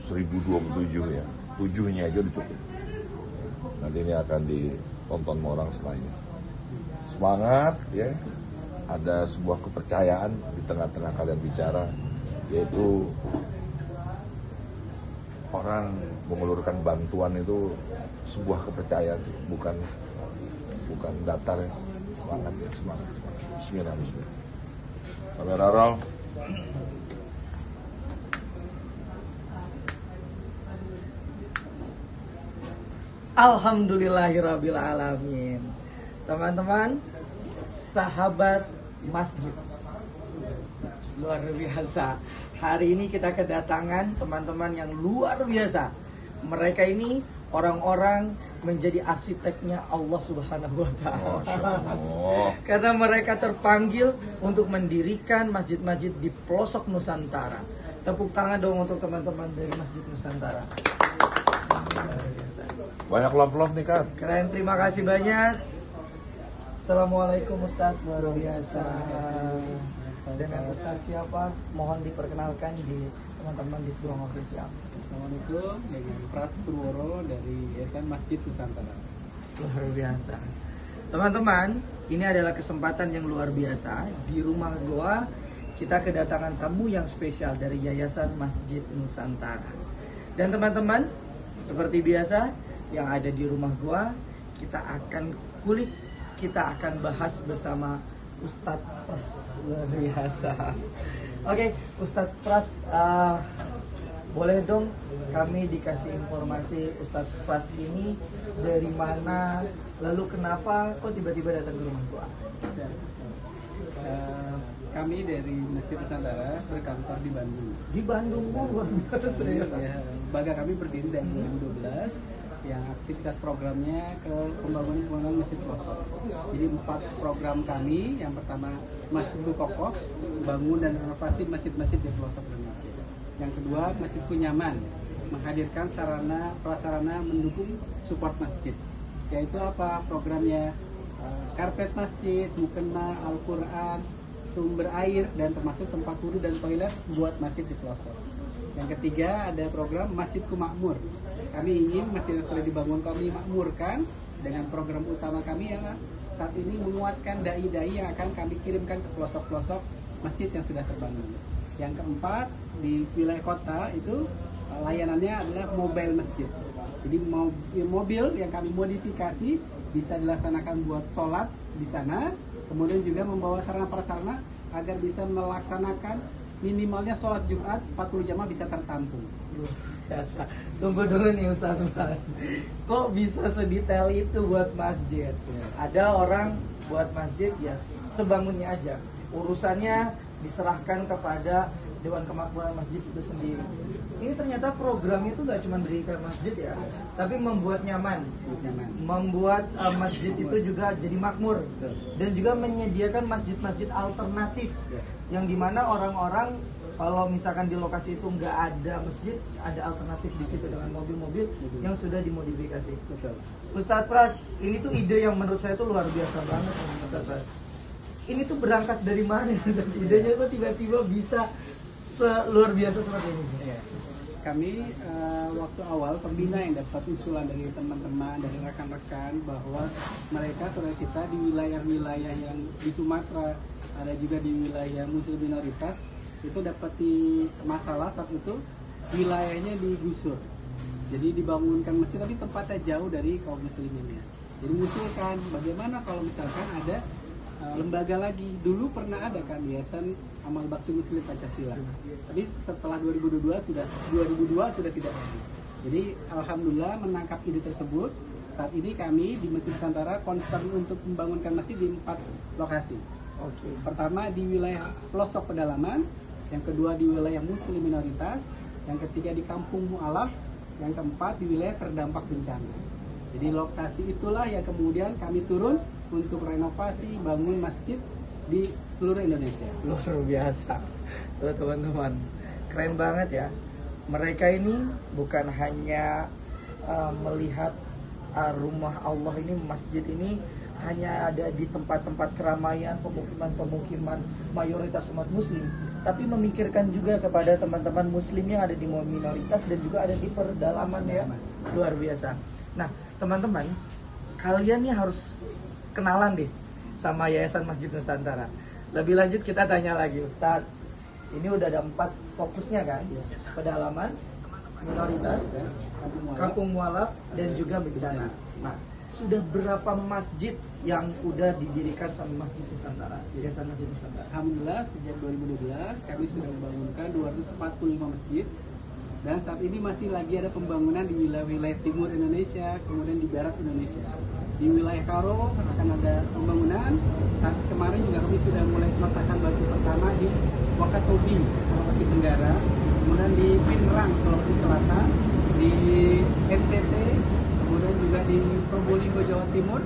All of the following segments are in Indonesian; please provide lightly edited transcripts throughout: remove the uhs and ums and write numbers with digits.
1027 ya, 7-nya aja udah cukup. Nanti ini akan ditonton orang setelahnya. Semangat ya, ada sebuah kepercayaan di tengah-tengah kalian bicara, yaitu orang mengulurkan bantuan itu sebuah kepercayaan sih, bukan datar ya. Semangat ya, semangat. Bismillah, bismillah. Kamera roll. Alhamdulillahirabbil alamin. Teman-teman, sahabat masjid, luar biasa. Hari ini kita kedatangan teman-teman yang luar biasa. Mereka ini orang-orang menjadi arsiteknya Allah Subhanahu wa Ta'ala. Karena mereka terpanggil untuk mendirikan masjid-masjid di pelosok Nusantara. Tepuk tangan dong untuk teman-teman dari Masjid Nusantara. Banyak love nih kan. Keren, terima kasih banyak. Assalamualaikum Ustadz, luar biasa. Dengan Ustadz siapa? Mohon diperkenalkan di teman-teman di ruang official. Assalamualaikum, dengan Pras Purworo dari Yayasan Masjid Nusantara. Luar biasa. Teman-teman, ini adalah kesempatan yang luar biasa. Di rumah gua kita kedatangan tamu yang spesial dari Yayasan Masjid Nusantara. Dan teman-teman, seperti biasa, yang ada di rumah gua, kita akan kulik, kita akan bahas bersama Ustadz Pras. Luar biasa. Oke, Ustadz Pras, boleh dong kami dikasih informasi Ustadz Pras ini dari mana, lalu kenapa kok tiba-tiba datang ke rumah gua? Kami dari Masjid Nusantara berkantor di Bandung. Di Bandung, luar biasa ya. Baga kami berdiri dari 2012. Yang aktivitas programnya ke pembangunan masjid pelosok. Jadi 4 program kami. Yang pertama, Masjidku Kokoh, bangun dan renovasi masjid-masjid di pelosok Indonesia. Yang kedua, Masjidku Nyaman, menghadirkan sarana prasarana mendukung support masjid. Yaitu apa programnya? Karpet masjid, mukena, Al-Quran, sumber air, dan termasuk tempat wudhu dan toilet buat masjid di pelosok. Yang ketiga, ada program Masjidku Makmur. Kami ingin masjid yang sudah dibangun kami makmurkan dengan program utama kami yang saat ini menguatkan dai-dai yang akan kami kirimkan ke pelosok-pelosok masjid yang sudah terbangun. Yang keempat, di wilayah kota itu layanannya adalah mobile masjid. Jadi mobil yang kami modifikasi bisa dilaksanakan buat sholat di sana, kemudian juga membawa sarana prasarana agar bisa melaksanakan minimalnya sholat Jumat 40 jamaah bisa tertampung. Biasa. Tunggu dulu nih Ustadz Pras. Kok bisa sedetail itu buat masjid? Ada orang buat masjid ya sebangunnya aja. Urusannya diserahkan kepada Dewan Kemakmuran Masjid itu sendiri. Ini ternyata program itu gak cuma mendirikan masjid ya, tapi membuat nyaman. Membuat masjid itu juga jadi makmur. Dan juga menyediakan masjid-masjid alternatif. Yang dimana orang-orang kalau misalkan di lokasi itu nggak ada masjid, ada alternatif di situ dengan mobil-mobil yang sudah dimodifikasi. Betul. Ustadz Pras, ini tuh ide yang menurut saya tuh luar biasa banget, Ustadz Pras. Ini tuh berangkat dari mana? Idenya kok tiba-tiba bisa luar biasa seperti ini? Ya. Kami waktu awal pembina yang dapat usulan dari teman-teman, dari rekan-rekan bahwa mereka saudara kita di wilayah-wilayah yang di Sumatera, ada juga di wilayah muslim minoritas, itu dapat masalah saat itu wilayahnya digusur. Jadi dibangunkan masjid tapi tempatnya jauh dari kaum musliminnya. Jadi mengusulkan bagaimana kalau misalkan ada lembaga lagi. Dulu pernah ada kan Yayasan Amal Bakti Muslim Pancasila. Tapi setelah 2002 sudah tidak lagi. Jadi alhamdulillah menangkap ide tersebut. Saat ini kami di Masjid Nusantara concern untuk membangunkan masjid di 4 lokasi. Oke. Pertama di wilayah pelosok pedalaman, yang kedua di wilayah muslim minoritas, yang ketiga di kampung mu'alaf, yang keempat di wilayah terdampak bencana. Jadi lokasi itulah yang kemudian kami turun untuk renovasi bangun masjid di seluruh Indonesia. Luar biasa. Tuh teman-teman, keren banget ya. Mereka ini bukan hanya melihat rumah Allah ini, masjid ini hanya ada di tempat-tempat keramaian, pemukiman-pemukiman mayoritas umat muslim, tapi memikirkan juga kepada teman-teman muslim yang ada di minoritas dan juga ada di pedalaman ya. Luar biasa. Nah, teman-teman, kalian nih harus kenalan deh sama Yayasan Masjid Nusantara. Lebih lanjut kita tanya lagi, Ustadz. Ini udah ada 4 fokusnya kan? Pedalaman, minoritas, kampung mualaf, dan juga bencana. Nah, sudah berapa masjid yang udah didirikan sama Masjid Nusantara? Yayasan Masjid Nusantara. Alhamdulillah sejak 2012 kami sudah membangunkan 245 masjid. Dan saat ini masih lagi ada pembangunan di wilayah timur Indonesia, kemudian di barat Indonesia. Di wilayah Karo akan ada pembangunan. Saat kemarin juga kami sudah mulai meletakkan batu pertama di Wakatobi, Sulawesi Tenggara, kemudian di Pinrang, Sulawesi Selatan, di NTT, kemudian juga di Probolinggo, Jawa Timur.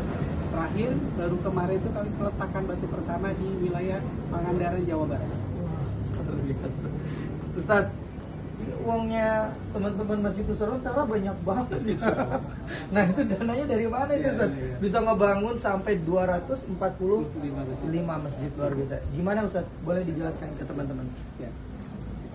Terakhir baru kemarin itu kami meletakkan batu pertama di wilayah Pangandaran, Jawa Barat. Ustaz, uangnya teman-teman Masjid Nusantara banyak banget gitu. Nah, itu dananya dari mana itu, Ustaz? Bisa ngebangun sampai 245 masjid, luar biasa. Gimana, Ustaz? Boleh dijelaskan ke teman-teman? Ya.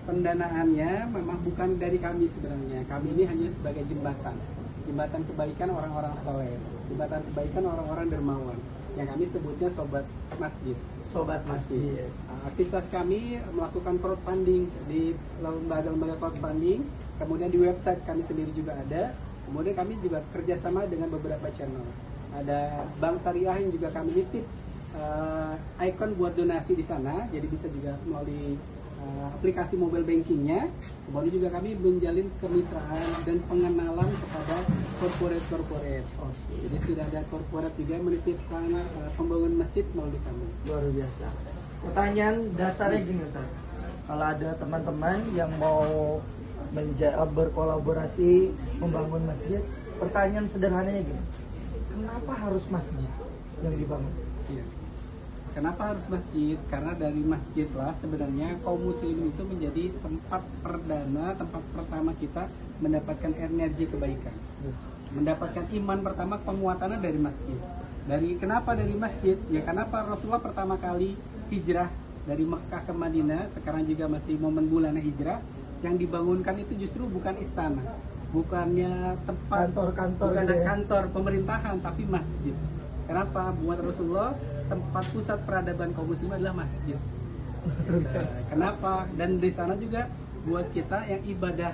Pendanaannya memang bukan dari kami sebenarnya. Kami ini hanya sebagai jembatan kebaikan orang-orang soleh, jembatan kebaikan orang-orang dermawan, yang kami sebutnya sobat masjid. Sobat masjid. Aktivitas kami melakukan crowdfunding di lembaga-lembaga crowdfunding, kemudian di website kami sendiri juga ada, kemudian kami juga kerjasama dengan beberapa channel. Ada Bank Syariah yang juga kami nitip icon buat donasi di sana, jadi bisa juga melalui aplikasi mobile bankingnya. Kemudian juga kami menjalin kemitraan dan pengenalan kepada corporate. Jadi sudah ada corporate juga menitipkan pembangunan masjid melalui kami. Luar biasa. Pertanyaan dasarnya gini, Ustaz. Kalau ada teman-teman yang mau berkolaborasi membangun masjid, pertanyaan sederhananya gini: kenapa harus masjid yang dibangun? Iya. Kenapa harus masjid? Karena dari masjid lah sebenarnya kaum muslim itu menjadi tempat perdana, tempat pertama kita mendapatkan energi kebaikan, mendapatkan iman pertama, penguatannya dari masjid. Kenapa dari masjid? Ya kenapa Rasulullah pertama kali hijrah dari Mekah ke Madinah, sekarang juga masih momen bulannya hijrah, yang dibangunkan itu justru bukan istana, bukannya tempat kantor-kantor, bukan kantor pemerintahan, tapi masjid. Kenapa? Buat Rasulullah tempat pusat peradaban kaum muslim adalah masjid. Kenapa? Dan di sana juga buat kita yang ibadah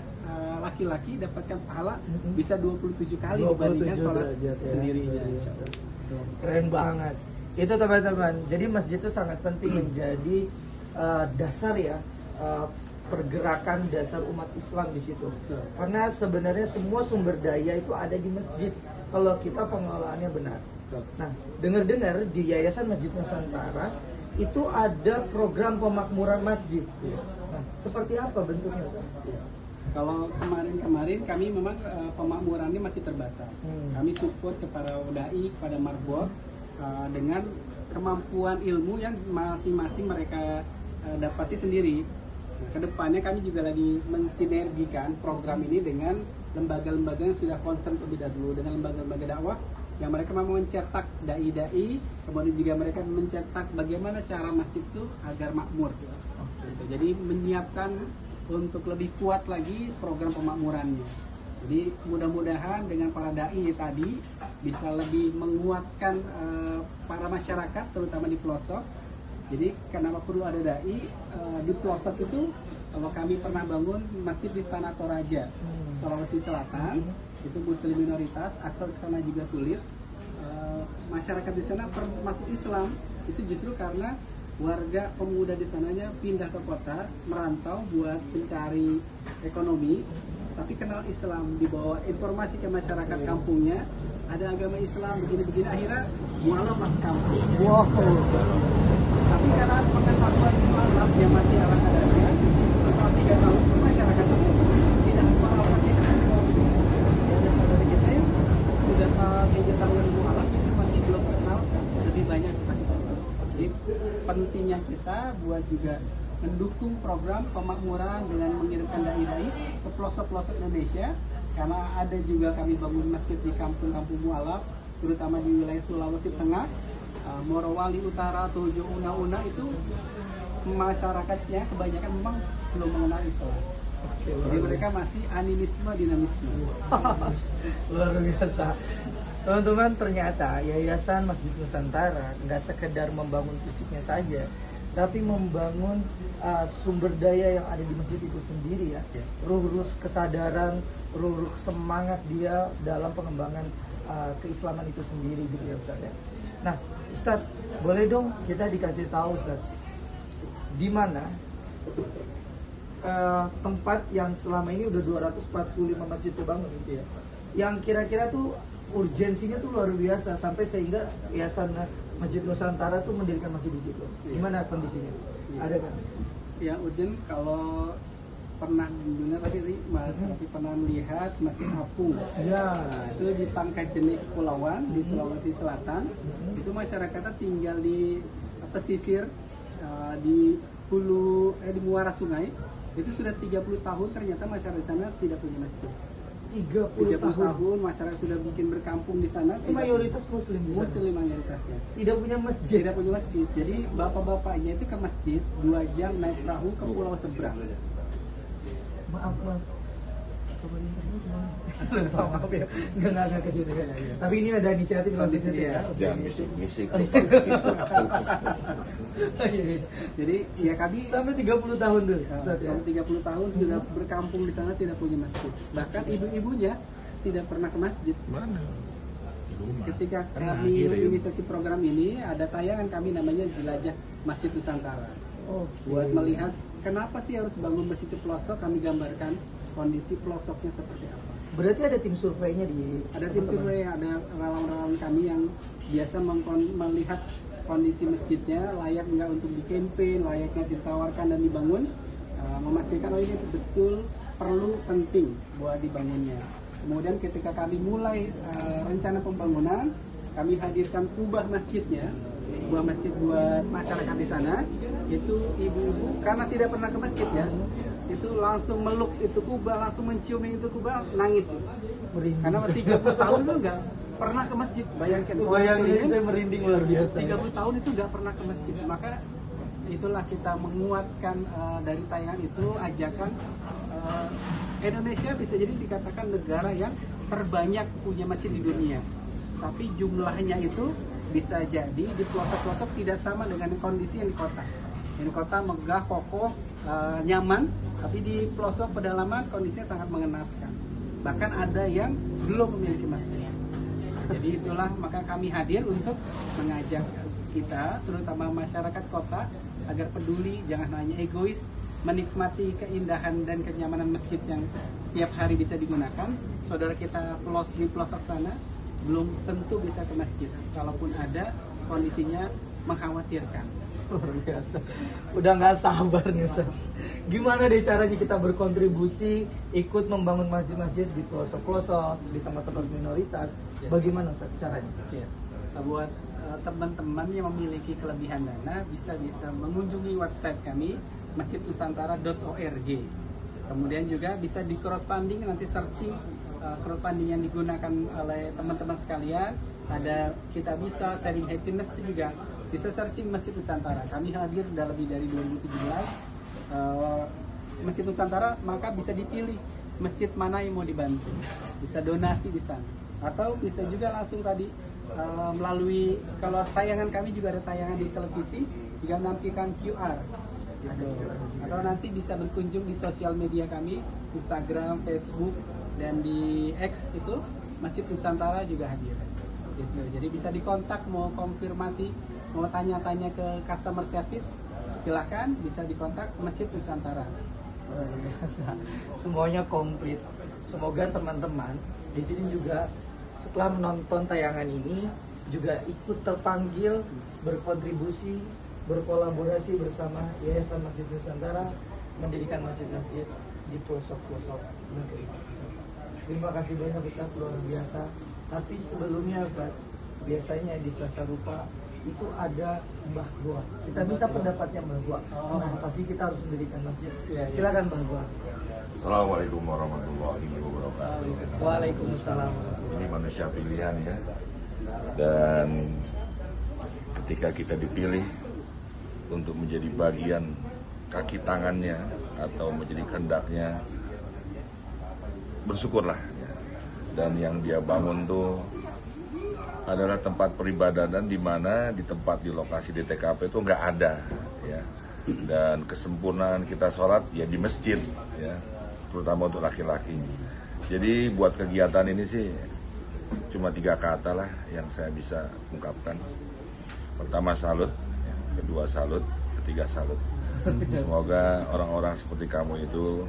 laki-laki dapatkan pahala bisa 27 kali dibandingkan sholat sendirinya. Keren banget. Itu teman-teman. Jadi masjid itu sangat penting menjadi dasar ya, pergerakan dasar umat Islam di situ. Karena sebenarnya semua sumber daya itu ada di masjid kalau kita pengelolaannya benar. Nah, dengar-dengar di Yayasan Masjid Nusantara itu ada program pemakmuran masjid. Nah, seperti apa bentuknya? Kalau kemarin kami memang pemakmurannya masih terbatas. Kami support kepada dai, kepada marbot dengan kemampuan ilmu yang masing-masing mereka dapati sendiri. Nah, kedepannya kami juga lagi mensinergikan program ini dengan lembaga-lembaga yang sudah concern terlebih dahulu, dengan lembaga-lembaga dakwah yang mereka mau mencetak dai-dai, kemudian juga mereka mencetak bagaimana cara masjid itu agar makmur. Jadi menyiapkan untuk lebih kuat lagi program pemakmurannya. Jadi mudah-mudahan dengan para dai tadi bisa lebih menguatkan para masyarakat, terutama di pelosok. Jadi kenapa perlu ada dai di pelosok itu? Kalau kami pernah bangun masjid di Tanah Toraja, Sulawesi Selatan, itu muslim minoritas, akses ke sana juga sulit. Masyarakat di sana masuk Islam itu justru karena warga pemuda di sananya pindah ke kota, merantau buat mencari ekonomi, tapi kenal Islam, dibawa informasi ke masyarakat kampungnya, ada agama Islam begini-begini, akhirnya mualaf mas kampung. Wow. Tapi karena pengetahuan mualaf yang masih ala kadarnya, setelah 3 tahun masyarakat itu tidak melakukannya. Ada saudara kita yang sudah 3 tahun mualaf itu masih belum kenal lebih banyak tentang Islam. Jadi pentingnya kita buat juga mendukung program pemakmuran dengan mengirimkan dai-dai ke pelosok-pelosok Indonesia, karena ada juga kami bangun masjid di kampung-kampung mualaf, terutama di wilayah Sulawesi Tengah, Morowali Utara, Tojo, Una-Una itu masyarakatnya kebanyakan memang belum mengenal Islam. Jadi mereka masih animisme dinamisme. Luar biasa. Teman-teman, ternyata Yayasan Masjid Nusantara nggak sekedar membangun fisiknya saja, tapi membangun sumber daya yang ada di masjid itu sendiri ya. Ruh-ruh kesadaran, ruh-ruh semangat dia dalam pengembangan keislaman itu sendiri gitu ya Ustaz ya. Nah, Ustaz, boleh dong kita dikasih tahu Ustaz, di mana tempat yang selama ini udah 245 masjid terbangun gitu ya, yang kira-kira tuh urgensinya tuh luar biasa sampai sehingga Yayasan Masjid Nusantara tuh mendirikan masjid di situ. Gimana kondisinya? Ada kan? Yang urgent kalau pernah mendengar tadi Mas Rafi pernah melihat Masjid Apung. Ya. Itu di Pangkajene Kepulauan di Sulawesi Selatan. Itu masyarakatnya tinggal di pesisir di hulu di muara sungai. Itu sudah 30 tahun ternyata masyarakat di sana tidak punya masjid. 30 tahun masyarakat sudah bikin berkampung di sana. Mayoritas muslim di sana. Muslim mayoritasnya. Tidak punya masjid. Tidak punya masjid. Jadi bapak-bapaknya itu ke masjid 2 jam naik perahu ke pulau seberang. Maaf. Maaf ya, nggak ke situ ya. Tapi ini ada inisiatif di situ ya. Jangan misik-misik. Jadi ya kami sampai 30 tahun tuh. Sampai 30 tahun sudah berkampung di sana tidak punya masjid. Bahkan ibu-ibunya tidak pernah ke masjid. Mana? Ketika kami inisiasi program ini ada tayangan kami namanya Jelajah Masjid Nusantara. Buat melihat kenapa sih harus bangun masjid di pelosok, kami gambarkan kondisi pelosoknya seperti apa. Berarti ada tim surveinya di ada tim survei, ada relawan-relawan kami yang biasa melihat kondisi masjidnya layak nggak untuk di campaign, layaknya ditawarkan dan dibangun, memastikan ini betul perlu penting buat dibangunnya. Kemudian ketika kami mulai rencana pembangunan, kami hadirkan kubah masjidnya, kubah masjid buat masyarakat di sana. Itu ibu-ibu karena tidak pernah ke masjid ya, itu langsung meluk itu kubah, langsung mencium itu kubah, nangis. Karena 30 tahun itu nggak pernah ke masjid. Bayangkan saya merinding luar biasa. 30 tahun itu nggak pernah ke masjid. Maka itulah kita menguatkan dari tayangan itu ajakan Indonesia bisa jadi dikatakan negara yang terbanyak punya masjid di dunia. Tapi jumlahnya itu bisa jadi di pelosok-pelosok tidak sama dengan kondisi yang di kota. Di kota megah, kokoh, nyaman, tapi di pelosok pedalaman kondisinya sangat mengenaskan. Bahkan ada yang belum memiliki masjid. Jadi itulah maka kami hadir untuk mengajak kita, terutama masyarakat kota, agar peduli, jangan hanya egois, menikmati keindahan dan kenyamanan masjid yang setiap hari bisa digunakan. Saudara kita di pelosok sana belum tentu bisa ke masjid. Kalaupun ada, kondisinya mengkhawatirkan. Luar biasa. Udah nggak sabar nih Ustaz. Gimana deh caranya kita berkontribusi ikut membangun masjid-masjid di pelosok-pelosok, di tempat-tempat minoritas? Bagaimana Ustaz caranya? Ya. Buat teman-teman yang memiliki kelebihan dana bisa mengunjungi website kami masjidnusantara.org. Kemudian juga bisa di crowdfunding, nanti searching crowdfunding yang digunakan oleh teman-teman sekalian. Ada kita bisa sharing happiness juga. Bisa searching Masjid Nusantara. Kami hadir sudah lebih dari 2017. Masjid Nusantara, maka bisa dipilih masjid mana yang mau dibantu. Bisa donasi di sana. Atau bisa juga langsung tadi melalui, kalau tayangan kami juga ada tayangan di televisi, juga menampilkan QR. Gitu. Atau nanti bisa berkunjung di sosial media kami, Instagram, Facebook, dan di X itu Masjid Nusantara juga hadir. Gitu. Jadi bisa dikontak, mau konfirmasi, mau tanya-tanya ke customer service, silahkan bisa dikontak Masjid Nusantara. Semuanya komplit. Semoga teman-teman di sini juga setelah menonton tayangan ini juga ikut terpanggil berkontribusi, berkolaborasi bersama Yayasan Masjid Nusantara mendirikan masjid-masjid di pelosok-pelosok negeri. Terima kasih banyak Ustaz, luar biasa. Tapi sebelumnya Ustaz, biasanya di Selasa Rupa itu ada Mbah Gua. Kita minta pendapatnya Mbah Gua. Nah, pasti kita harus mendirikan masjid. Silakan Mbah Gua. Assalamualaikum warahmatullahi wabarakatuh. Waalaikumsalam. Ini manusia pilihan ya. Dan ketika kita dipilih untuk menjadi bagian kaki tangannya atau menjadi kehendaknya, bersyukurlah ya. Dan yang dia bangun tuh adalah tempat peribadatan di mana di tempat di lokasi di TKP itu nggak ada ya. Dan kesempurnaan kita sholat ya di masjid ya, terutama untuk laki-laki. Jadi buat kegiatan ini sih cuma 3 kata lah yang saya bisa ungkapkan. Pertama salut, ya. Kedua salut, ketiga salut. Semoga orang-orang seperti kamu itu,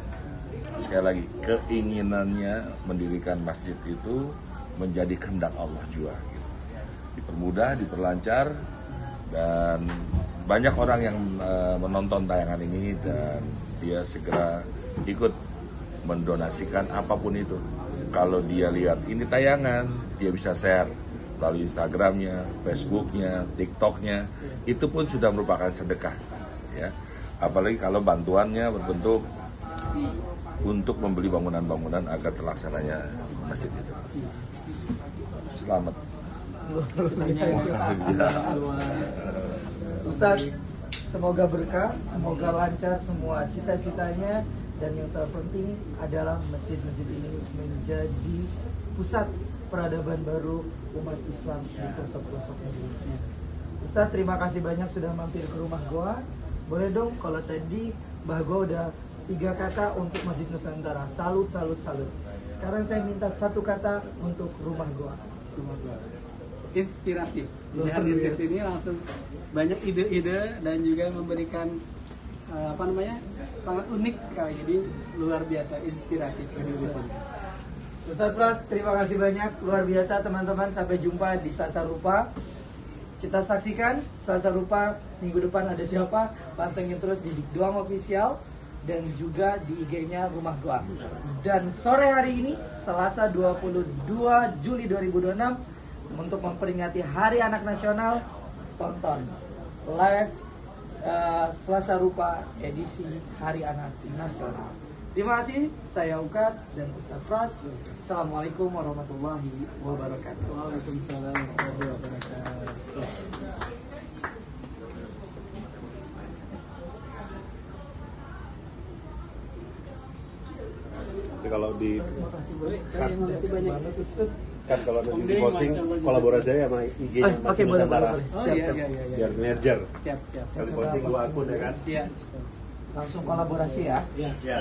sekali lagi, keinginannya mendirikan masjid itu menjadi kehendak Allah juga. Dipermudah, diperlancar, dan banyak orang yang menonton tayangan ini dan dia segera ikut mendonasikan apapun itu. Kalau dia lihat ini tayangan, dia bisa share melalui Instagramnya, Facebooknya, TikToknya, itu pun sudah merupakan sedekah, ya. Apalagi kalau bantuannya berbentuk untuk membeli bangunan-bangunan agar terlaksananya masjid itu. Selamat. Ustaz, semoga berkah, semoga lancar semua cita-citanya, dan yang terpenting adalah masjid-masjid ini menjadi pusat peradaban baru umat Islam di pelosok-pelosok Indonesia. Ustaz, terima kasih banyak sudah mampir ke rumah gua. Boleh dong kalau tadi Mbah Gua udah 3 kata untuk Masjid Nusantara, salut, salut, salut. Sekarang saya minta 1 kata untuk rumah gua. Inspiratif. Jadi hadir ke sini langsung banyak ide-ide dan juga memberikan sangat unik sekali. Jadi luar biasa inspiratif di sini. Ustaz Pras, terima kasih banyak, luar biasa teman-teman. Sampai jumpa di Sasa Rupa. Kita saksikan Sasa Rupa minggu depan ada siapa. Pantengin terus di Dik Doang Official dan juga di IG-nya Rumah Gua. Dan sore hari ini Selasa 22 Juli 2026, untuk memperingati Hari Anak Nasional, tonton live Selasa Rupa edisi Hari Anak Nasional. Terima kasih, saya Ukat dan Ustaz Pras. Assalamualaikum warahmatullahi wabarakatuh. Waalaikumsalam warahmatullahi wabarakatuh. Kalau di Terima kasih banyak Ustaz. kan kalau nanti di posting kolaborasi aja sama IG-nya Oke, boleh, boleh. Oh Siap, iya, siap. iya, iya, iya. biar merger. Siap. Kalau di posting 2 akun ya kan. Iya. Langsung kolaborasi ya. Iya. Ya.